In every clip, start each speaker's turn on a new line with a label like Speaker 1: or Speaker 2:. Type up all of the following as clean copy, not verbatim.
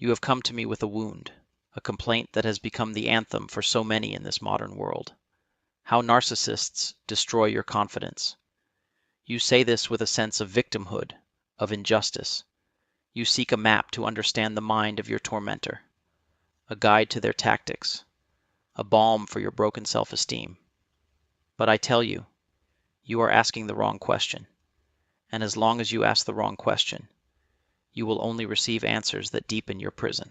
Speaker 1: You have come to me with a wound, a complaint that has become the anthem for so many in this modern world. How narcissists destroy your confidence. You say this with a sense of victimhood, of injustice. You seek a map to understand the mind of your tormentor, a guide to their tactics, a balm for your broken self-esteem. But I tell you, you are asking the wrong question, and as long as you ask the wrong question, you will only receive answers that deepen your prison.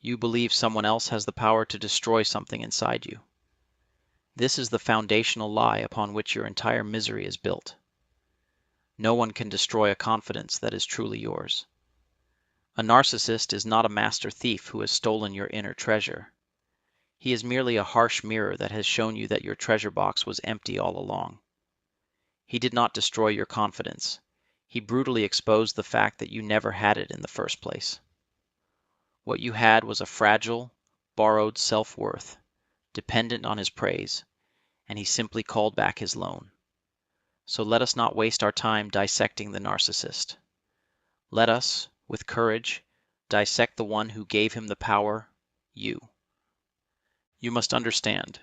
Speaker 1: You believe someone else has the power to destroy something inside you. This is the foundational lie upon which your entire misery is built. No one can destroy a confidence that is truly yours. A narcissist is not a master thief who has stolen your inner treasure. He is merely a harsh mirror that has shown you that your treasure box was empty all along. He did not destroy your confidence. He brutally exposed the fact that you never had it in the first place. What you had was a fragile, borrowed self-worth, dependent on his praise, and he simply called back his loan. So let us not waste our time dissecting the narcissist. Let us, with courage, dissect the one who gave him the power, you. You must understand,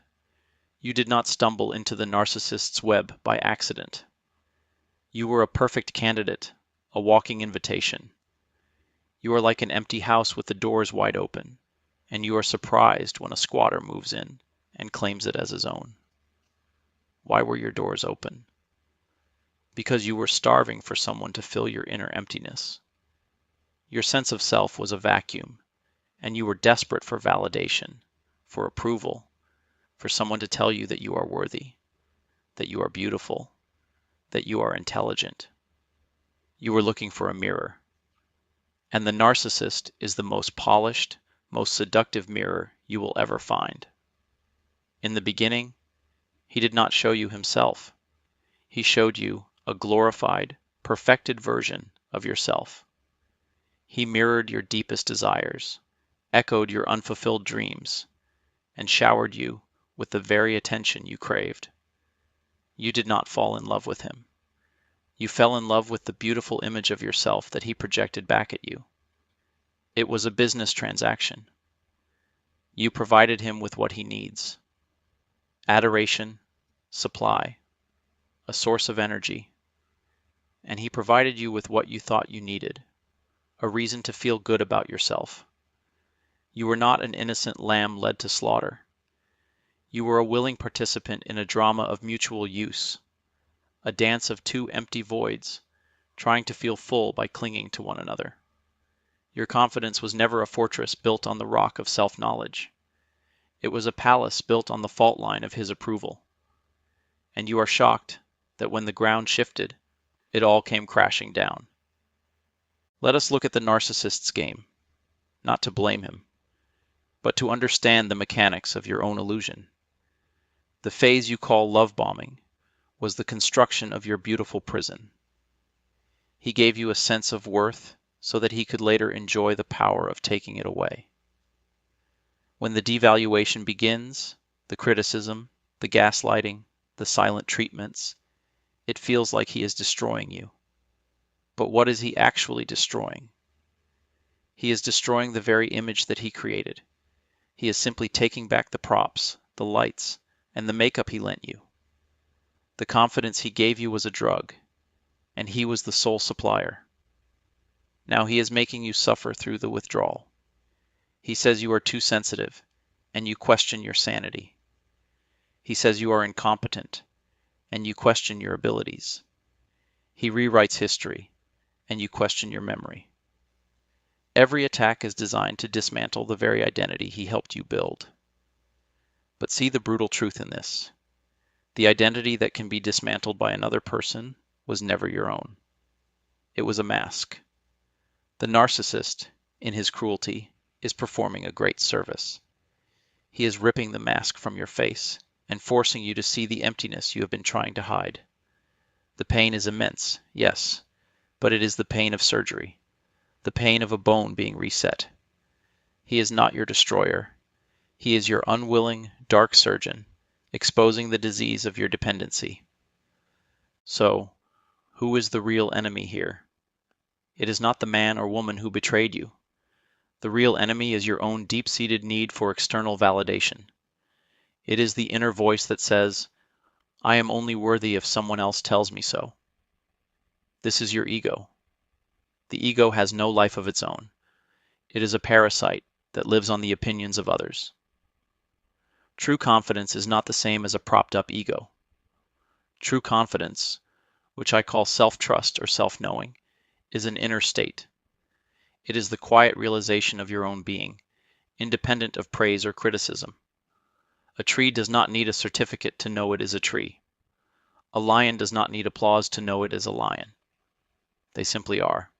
Speaker 1: you did not stumble into the narcissist's web by accident. You were a perfect candidate, a walking invitation. You are like an empty house with the doors wide open, and you are surprised when a squatter moves in and claims it as his own. Why were your doors open? Because you were starving for someone to fill your inner emptiness. Your sense of self was a vacuum, and you were desperate for validation, for approval, for someone to tell you that you are worthy, that you are beautiful, that you are intelligent. You were looking for a mirror. And the narcissist is the most polished, most seductive mirror you will ever find. In the beginning, he did not show you himself. He showed you a glorified, perfected version of yourself. He mirrored your deepest desires, echoed your unfulfilled dreams, and showered you with the very attention you craved. You did not fall in love with him. You fell in love with the beautiful image of yourself that he projected back at you. It was a business transaction. You provided him with what he needs: adoration, supply, a source of energy, and he provided you with what you thought you needed: a reason to feel good about yourself. You were not an innocent lamb led to slaughter. You were a willing participant in a drama of mutual use, a dance of two empty voids, trying to feel full by clinging to one another. Your confidence was never a fortress built on the rock of self-knowledge. It was a palace built on the fault line of his approval. And you are shocked that when the ground shifted, it all came crashing down. Let us look at the narcissist's game, not to blame him, but to understand the mechanics of your own illusion. The phase you call love bombing was the construction of your beautiful prison. He gave you a sense of worth so that he could later enjoy the power of taking it away. When the devaluation begins, the criticism, the gaslighting, the silent treatments, it feels like he is destroying you. But what is he actually destroying? He is destroying the very image that he created. He is simply taking back the props, the lights, and the makeup he lent you. The confidence he gave you was a drug, and he was the sole supplier. Now he is making you suffer through the withdrawal. He says you are too sensitive, and you question your sanity. He says you are incompetent, and you question your abilities. He rewrites history, and you question your memory. Every attack is designed to dismantle the very identity he helped you build. But see the brutal truth in this. The identity that can be dismantled by another person was never your own. It was a mask. The narcissist, in his cruelty, is performing a great service. He is ripping the mask from your face and forcing you to see the emptiness you have been trying to hide. The pain is immense, yes, but it is the pain of surgery, the pain of a bone being reset. He is not your destroyer. He is your unwilling, dark surgeon, exposing the disease of your dependency. So, who is the real enemy here? It is not the man or woman who betrayed you. The real enemy is your own deep-seated need for external validation. It is the inner voice that says, I am only worthy if someone else tells me so. This is your ego. The ego has no life of its own. It is a parasite that lives on the opinions of others. True confidence is not the same as a propped-up ego. True confidence, which I call self-trust or self-knowing, is an inner state. It is the quiet realization of your own being, independent of praise or criticism. A tree does not need a certificate to know it is a tree. A lion does not need applause to know it is a lion. They simply are.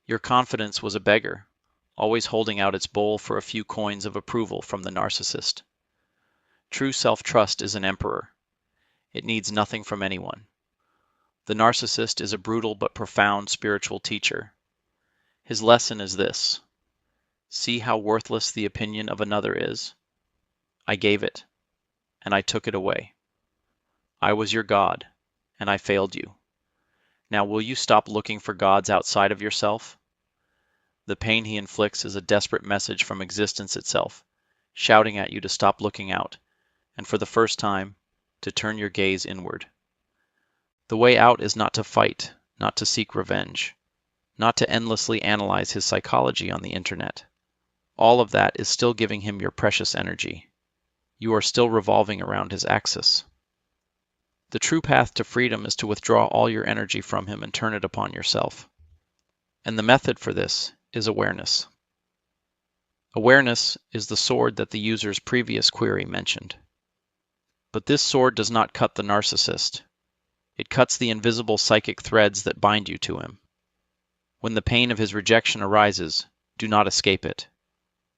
Speaker 1: Your confidence was a beggar, always holding out its bowl for a few coins of approval from the narcissist. True self-trust is an emperor. It needs nothing from anyone. The narcissist is a brutal but profound spiritual teacher. His lesson is this: see how worthless the opinion of another is? I gave it, and I took it away. I was your God, and I failed you. Now will you stop looking for gods outside of yourself? The pain he inflicts is a desperate message from existence itself, shouting at you to stop looking out, and for the first time, to turn your gaze inward. The way out is not to fight, not to seek revenge, not to endlessly analyze his psychology on the internet. All of that is still giving him your precious energy. You are still revolving around his axis. The true path to freedom is to withdraw all your energy from him and turn it upon yourself. And the method for this is awareness. Awareness is the sword that the user's previous query mentioned. But this sword does not cut the narcissist. It cuts the invisible psychic threads that bind you to him. When the pain of his rejection arises, do not escape it.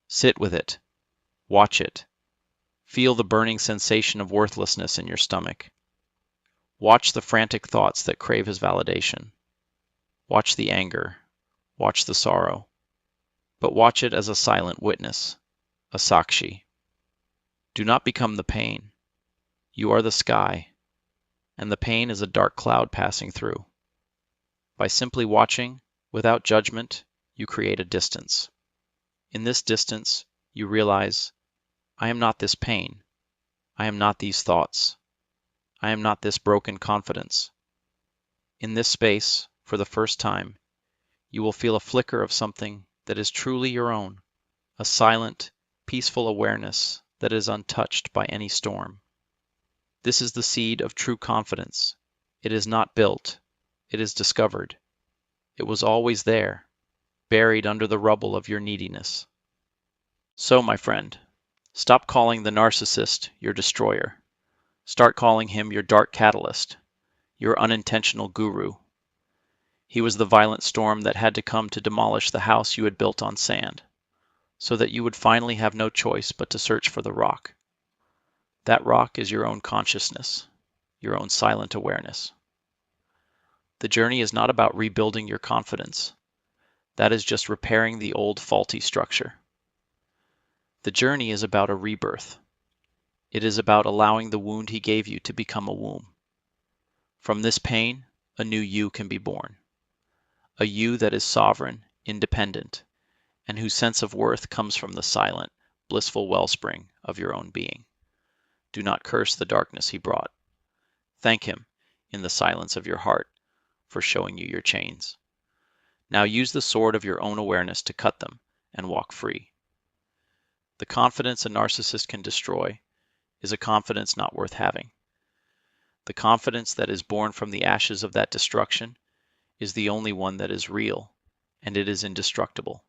Speaker 1: Sit with it. Watch it. Feel the burning sensation of worthlessness in your stomach. Watch the frantic thoughts that crave his validation. Watch the anger. Watch the sorrow. But watch it as a silent witness, a sakshi. Do not become the pain. You are the sky, and the pain is a dark cloud passing through. By simply watching, without judgment, you create a distance. In this distance, you realize, I am not this pain. I am not these thoughts. I am not this broken confidence. In this space, for the first time, you will feel a flicker of something that is truly your own, a silent, peaceful awareness that is untouched by any storm. This is the seed of true confidence. It is not built. It is discovered. It was always there, buried under the rubble of your neediness. So, my friend, stop calling the narcissist your destroyer. Start calling him your dark catalyst, your unintentional guru. He was the violent storm that had to come to demolish the house you had built on sand, so that you would finally have no choice but to search for the rock. That rock is your own consciousness, your own silent awareness. The journey is not about rebuilding your confidence. That is just repairing the old faulty structure. The journey is about a rebirth. It is about allowing the wound he gave you to become a womb. From this pain, a new you can be born. A you that is sovereign, independent, and whose sense of worth comes from the silent, blissful wellspring of your own being. Do not curse the darkness he brought. Thank him, in the silence of your heart, for showing you your chains. Now use the sword of your own awareness to cut them and walk free. The confidence a narcissist can destroy is a confidence not worth having. The confidence that is born from the ashes of that destruction is the only one that is real, and it is indestructible.